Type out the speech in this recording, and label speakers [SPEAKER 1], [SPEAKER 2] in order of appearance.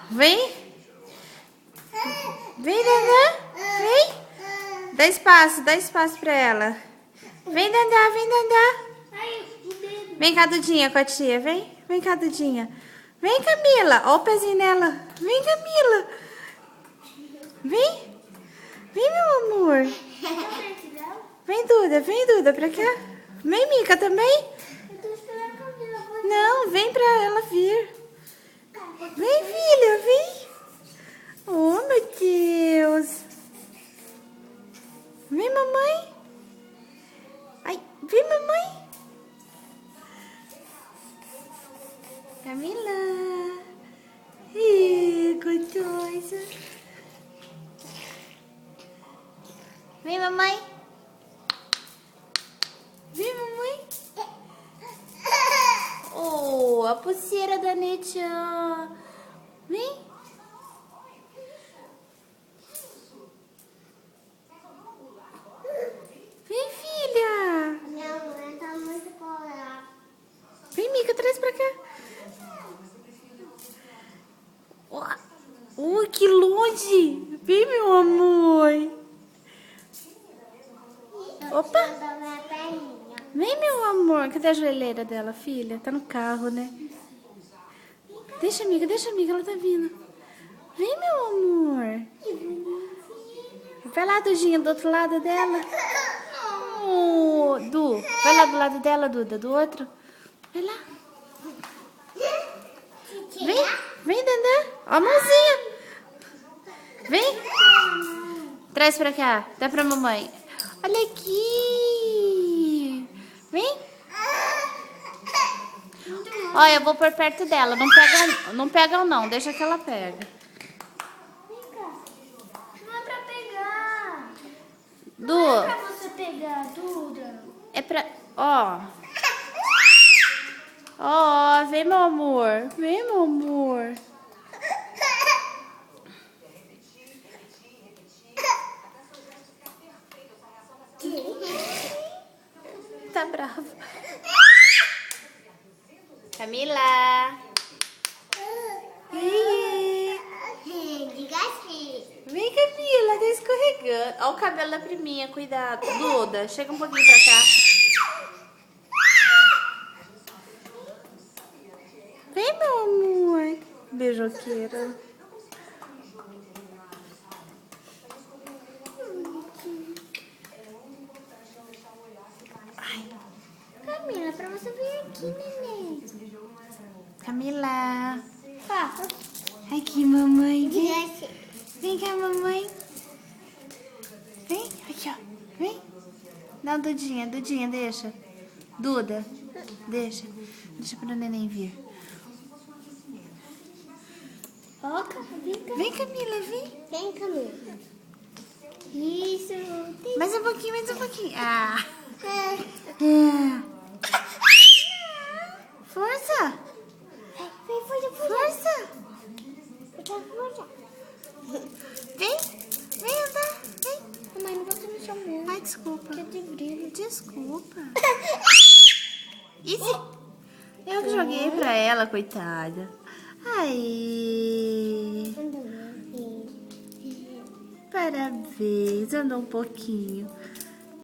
[SPEAKER 1] Vem. Vem, Dandan. Vem. Dá espaço pra ela. Vem, Dandan, vem, Dandan. Vem cá, Dudinha, com a tia, vem. Vem cá, Dudinha. Vem, Camila. Ó o pezinho nela. Vem, Camila. Vem. Vem, meu amor. Vem, Duda, pra cá. Vem, Mica, também. Não, vem pra ela vir. Vem, filha, vem. Oh, meu Deus. Vem, mamãe. Ai, vem, mamãe. Camila. Ih, gostosa. Vem, mamãe. Vem, mamãe. Oh, a pulseira da Netia. Vem. Vem, filha.
[SPEAKER 2] Minha mãe tá muito colada.
[SPEAKER 1] Vem, Mica, traz pra cá. Que longe. Vem, meu amor. Opa. Vem, meu amor. Cadê a joelheira dela, filha? Tá no carro, né? Deixa, amiga, ela tá vindo. Vem, meu amor. Vai lá, Dudinha, do outro lado dela. Oh, Du, vai lá do lado dela, Duda, do outro. Vai lá. Vem, Dandan. Ó a mãozinha. Vem. Traz pra cá. Dá pra mamãe. Olha aqui. Vem. Olha, eu vou por perto dela. Não pega não. Deixa que ela pega.
[SPEAKER 2] Não é pra pegar.
[SPEAKER 1] Du.
[SPEAKER 2] Não é pra você pegar, Duda.
[SPEAKER 1] É pra... Ó. Ó, vem, meu amor. Vem, meu amor. Tá brava. Camila.
[SPEAKER 2] Diga assim.
[SPEAKER 1] Vem, Camila, tá escorregando. Ó o cabelo da priminha, cuidado. Duda, chega um pouquinho pra cá. Vem, meu amor. Beijoqueira. Ai.
[SPEAKER 2] Camila, pra você vir aqui, neném.
[SPEAKER 1] Camila.
[SPEAKER 2] Papa.
[SPEAKER 1] Aqui, mamãe.
[SPEAKER 2] Diga
[SPEAKER 1] Vem.
[SPEAKER 2] assim.
[SPEAKER 1] Vem cá, mamãe. Vem, aqui, ó. Vem. Não, Dudinha, deixa. Duda, deixa. Deixa pro neném vir.
[SPEAKER 2] Ó, vem cá.
[SPEAKER 1] Vem, Camila, vem.
[SPEAKER 2] Vem, Camila. Isso.
[SPEAKER 1] Mais um pouquinho. Ah. Força.
[SPEAKER 2] Vem,
[SPEAKER 1] Força. Vem andar. Vem.
[SPEAKER 2] Mamãe, não você me chamou.
[SPEAKER 1] Ai, desculpa.
[SPEAKER 2] Que de brilho.
[SPEAKER 1] Desculpa. Isso. Eu que joguei pra ela, coitada. Aí. Parabéns. Andou um pouquinho.